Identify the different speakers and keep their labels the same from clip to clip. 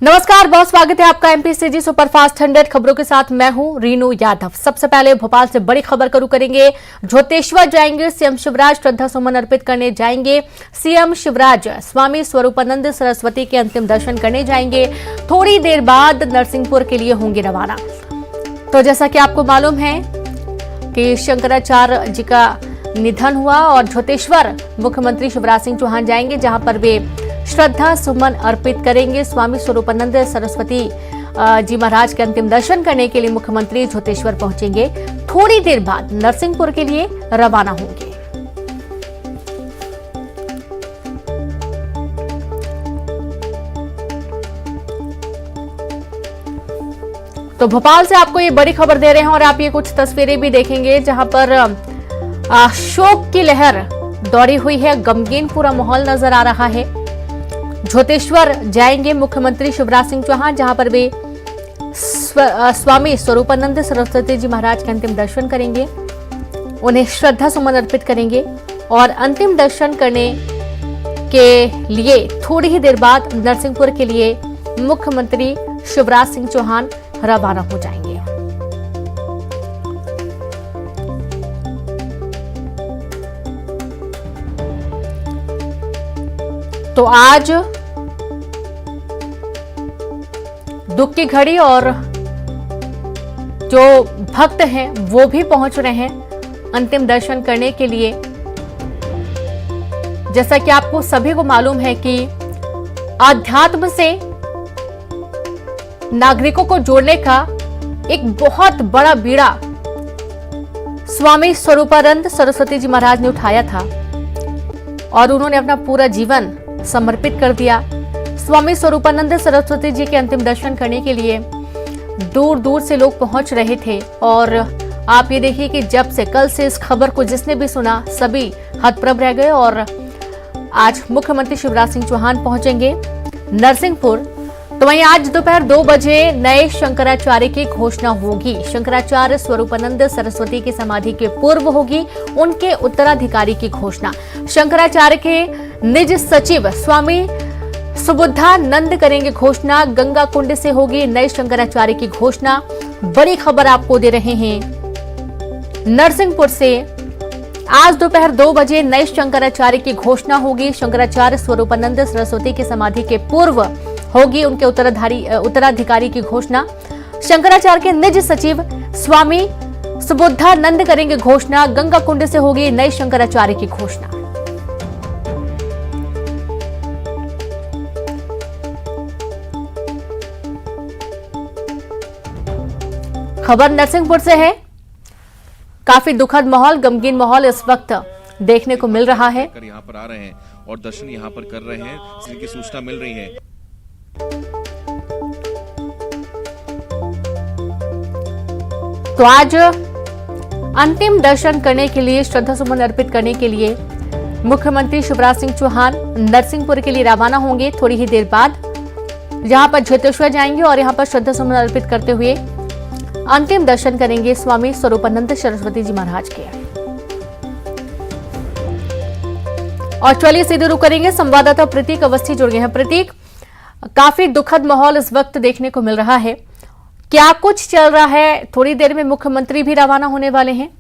Speaker 1: नमस्कार, बहुत स्वागत है आपका एमपीसीजी सुपरफास्ट 100 खबरों के साथ मैं हूं रीनू यादव। सबसे पहले भोपाल से बड़ी खबर करेंगे। झोतेश्वर जाएंगे सीएम शिवराज, श्रद्धा सुमन अर्पित करने जाएंगे सीएम शिवराज। स्वामी स्वरूपानंद सरस्वती के अंतिम दर्शन करने जाएंगे। थोड़ी देर बाद नरसिंहपुर के लिए होंगे रवाना। तो जैसा कि आपको मालूम है कि शंकराचार्य जी का निधन हुआ और झोतेश्वर मुख्यमंत्री शिवराज सिंह चौहान जाएंगे, जहां पर वे श्रद्धा सुमन अर्पित करेंगे। स्वामी स्वरूपानंद सरस्वती जी महाराज के अंतिम दर्शन करने के लिए मुख्यमंत्री झोतेश्वर पहुंचेंगे। थोड़ी देर बाद नरसिंहपुर के लिए रवाना होंगे। तो भोपाल से आपको ये बड़ी खबर दे रहे हैं और आप ये कुछ तस्वीरें भी देखेंगे जहां पर शोक की लहर दौड़ी हुई है। गमगीन पूरा माहौल नजर आ रहा है। झोतेश्वर जाएंगे मुख्यमंत्री शिवराज सिंह चौहान, जहां पर वे स्वामी स्वरूपानंद सरस्वती जी महाराज के अंतिम दर्शन करेंगे, उन्हें श्रद्धा सुमन अर्पित करेंगे और अंतिम दर्शन करने के लिए थोड़ी ही देर बाद नरसिंहपुर के लिए मुख्यमंत्री शिवराज सिंह चौहान रवाना हो जाएंगे। तो आज दुख की घड़ी और जो भक्त हैं वो भी पहुंच रहे हैं अंतिम दर्शन करने के लिए। जैसा कि आपको सभी को मालूम है कि आध्यात्म से नागरिकों को जोड़ने का एक बहुत बड़ा बीड़ा स्वामी स्वरूपानंद सरस्वती जी महाराज ने उठाया था और उन्होंने अपना पूरा जीवन समर्पित कर दिया। स्वामी स्वरूपानंद सरस्वती जी के अंतिम दर्शन करने के लिए दूर दूर से लोग पहुंच रहे थे और आप ये देखिए कि जब से कल से इस खबर को जिसने भी सुना सभी हतप्रभ रह गए। और आज मुख्यमंत्री शिवराज सिंह चौहान पहुंचेंगे नरसिंहपुर। तो वहीं आज दोपहर 2 बजे नए शंकराचार्य की घोषणा होगी। शंकराचार्य स्वरूपानंद सरस्वती की समाधि के पूर्व होगी उनके उत्तराधिकारी की घोषणा। शंकराचार्य के निज सचिव स्वामी सुबुद्धानंद करेंगे घोषणा। गंगा कुंड से होगी नए शंकराचार्य की घोषणा। बड़ी खबर आपको दे रहे हैं नरसिंहपुर से। आज दोपहर 2 बजे नए शंकराचार्य की घोषणा होगी। शंकराचार्य स्वरूपानंद सरस्वती की समाधि के पूर्व होगी उनके उत्तराधिकारी की घोषणा। शंकराचार्य के निज सचिव स्वामी सुबुद्धानंद करेंगे घोषणा। गंगा कुंड से होगी नए शंकराचार्य की घोषणा। खबर नरसिंहपुर से है। काफी दुखद माहौल, गमगीन माहौल इस वक्त देखने को मिल रहा है।
Speaker 2: यहाँ पर आ रहे हैं और दर्शन यहाँ पर कर रहे हैं, जिनकी सूचना मिल रही है।
Speaker 1: तो आज अंतिम दर्शन करने के लिए, श्रद्धा सुमन अर्पित करने के लिए मुख्यमंत्री शिवराज सिंह चौहान नरसिंहपुर के लिए रवाना होंगे थोड़ी ही देर बाद, जहां पर झोतेश्वर जाएंगे और यहां पर श्रद्धा सुमन अर्पित करते हुए अंतिम दर्शन करेंगे स्वामी स्वरूपानंद सरस्वती जी महाराज के। और चलिए सीधे रुक करेंगे, संवाददाता प्रतीक अवस्थी जुड़ गए हैं। प्रतीक, काफी दुखद माहौल इस वक्त देखने को मिल रहा है, क्या कुछ चल रहा है? थोड़ी देर में मुख्यमंत्री भी रवाना होने वाले हैं।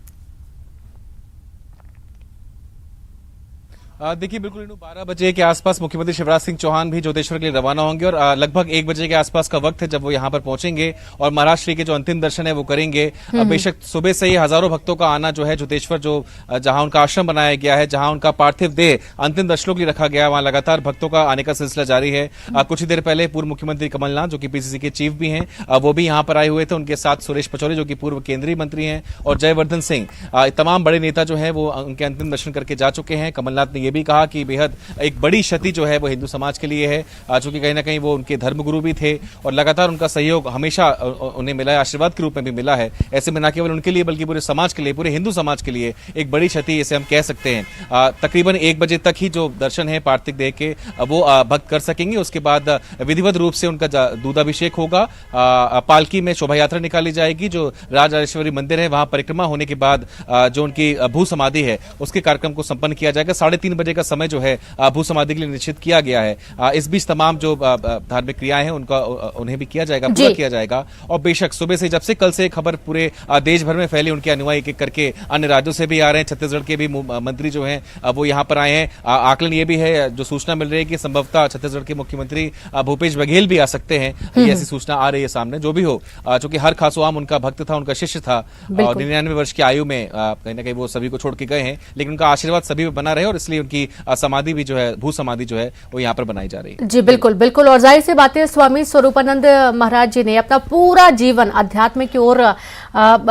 Speaker 2: देखिए, बिल्कुल 12 बजे के आसपास मुख्यमंत्री शिवराज सिंह चौहान भी झोतेश्वर के लिए रवाना होंगे और लगभग 1 बजे के आसपास का वक्त है जब वो यहाँ पर पहुंचेंगे और महाराज श्री के जो अंतिम दर्शन है वो करेंगे। बेशक सुबह से ही हजारों भक्तों का आना जो है झोतेश्वर, जो जहां उनका आश्रम बनाया गया है, जहां उनका पार्थिव देह अंतिम दर्शनों के लिए रखा गया है, वहां लगातार भक्तों का आने का सिलसिला जारी है। कुछ ही देर पहले पूर्व मुख्यमंत्री कमलनाथ, जो कि पीसीसी के चीफ भी हैं, वो भी यहाँ पर आए हुए थे। उनके साथ सुरेश पचौरी, जो कि पूर्व केंद्रीय मंत्री हैं, और जयवर्धन सिंह, तमाम बड़े नेता जो है वो उनके अंतिम दर्शन करके जा चुके हैं। कमलनाथ ने यह भी कहा कि बेहद एक बड़ी क्षति जो है वो हिंदू समाज के लिए है, चूंकि कहीं ना कहीं वो उनके धर्मगुरु भी थे और लगातार उनका सहयोग हमेशा उन्हें मिला है, आशीर्वाद के रूप में भी मिला है। ऐसे में न केवल उनके लिए बल्कि पूरे समाज के लिए, पूरे हिंदू समाज के लिए एक बड़ी क्षति इसे हम कह सकते हैं। तकरीबन 1 बजे तक ही जो दर्शन है पार्थिव देह के वो भक्त कर सकेंगे। उसके बाद विधिवत रूप से उनका दूधाभिषेक होगा, पालकी में शोभा यात्रा निकाली जाएगी, जो राजराजेश्वरी मंदिर है वहां परिक्रमा होने के बाद जो उनकी भू समाधि है उसके कार्यक्रम को संपन्न किया जाएगा। 3:30 बजे का समय जो है भू समाधि के लिए निश्चित किया गया है। इस बीच तमाम जो धार्मिक क्रियाएं हैं उन्हें भी किया जाएगा, पूरा किया जाएगा। और बेशक सुबह से, जब से कल से खबर पूरे देश भर में फैली, उनके अनुयायी एक एक करके अन्य राज्यों से भी आ रहे हैं। छत्तीसगढ़ के भी मंत्री जो हैं वो यहाँ पर आए हैं। आकलन ये भी है, जो सूचना मिल रही है कि संभवतः छत्तीसगढ़ के मुख्यमंत्री भूपेश बघेल भी आ सकते हैं। ये ऐसी सूचना आ रही है सामने। जो भी हो, चूंकि हर खासोआम उनका भक्त था, उनका शिष्य था और 99 वर्ष की आयु में कहीं ना कहीं वो सभी को छोड़ के गए हैं, लेकिन उनका आशीर्वाद सभी पे बना रहे और इसलिए उनकी समाधि भी जो है, भू समाधि जो है, वो यहाँ पर बनाई जा रही है।
Speaker 1: जी बिल्कुल बिल्कुल। और जाहिर सी बात है, स्वामी स्वरूपानंद महाराज जी ने अपना पूरा जीवन अध्यात्म की ओर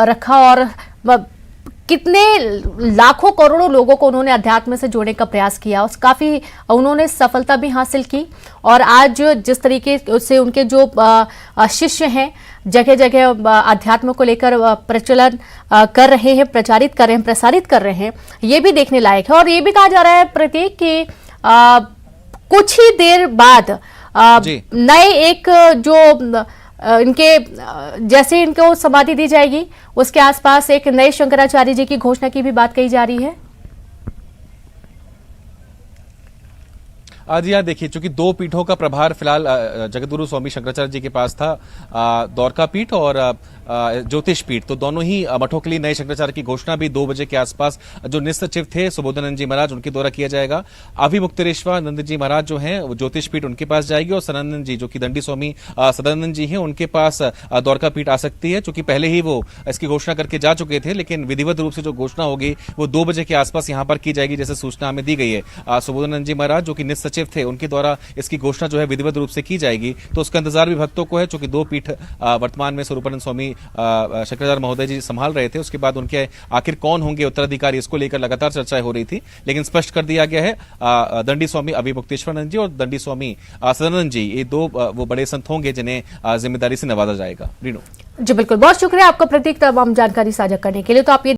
Speaker 1: रखा और कितने लाखों करोड़ों लोगों को उन्होंने अध्यात्म से जोड़ने का प्रयास किया और काफी उन्होंने सफलता भी हासिल की। और आज जिस तरीके से उनके जो शिष्य हैं जगह जगह अध्यात्म को लेकर प्रचलन कर रहे हैं, प्रचारित कर रहे हैं, प्रसारित कर रहे हैं, ये भी देखने लायक है। और ये भी कहा जा रहा है प्रतीक कि कुछ ही देर बाद नए एक जो इनके जैसे इनको समाधि दी जाएगी, उसके आसपास एक नए शंकराचार्य जी की घोषणा की भी बात कही जा रही है।
Speaker 2: जी हाँ, देखिए, चूंकि दो पीठों का प्रभार फिलहाल जगतगुरु स्वामी शंकराचार्य जी के पास था, द्वारका पीठ और ज्योतिष पीठ, तो दोनों ही मठों के लिए नए शंकराचार्य की घोषणा भी 2 बजे के आसपास जो निसचिव थे सुबोधानंद जी महाराज, उनके द्वारा किया जाएगा। अभिमुक्तेश्वर नंद जी महाराज जो हैं वो ज्योतिष पीठ उनके पास जाएगी और सदानंद जी, जो कि दंडी स्वामी सदानंद जी हैं, उनके पास द्वारका पीठ आ सकती है। चूंकि पहले ही वो इसकी घोषणा करके जा चुके थे, लेकिन विधिवत रूप से जो घोषणा होगी वो 2 बजे के आसपास यहाँ पर की जाएगी, जैसे सूचना हमें दी गई है। सुबोधानंद जी महाराज जो कि निसचिव थे, उनके द्वारा इसकी घोषणा जो है विधिवत रूप से की जाएगी। तो उसका इंतजार भी भक्तों को है, चूंकि 2 पीठ वर्तमान में स्वरूपानंद स्वामी शंकराचार्य महोदय जी संभाल रहे थे। उसके बाद उनके आखिर कौन होंगे उत्तराधिकारी, इसको लेकर लगातार चर्चाएं हो रही थी, लेकिन स्पष्ट कर दिया गया है दंडी स्वामी अभिमुक्तेश्वरानंद जी और दंडी स्वामी सदानंद जी, ये 2 वो बड़े संत होंगे जिन्हें जिम्मेदारी से नवाजा जाएगा। रीनू
Speaker 1: जी बिल्कुल, बहुत शुक्रिया आपका प्रतीक तमाम जानकारी साझा करने के लिए। तो आप ये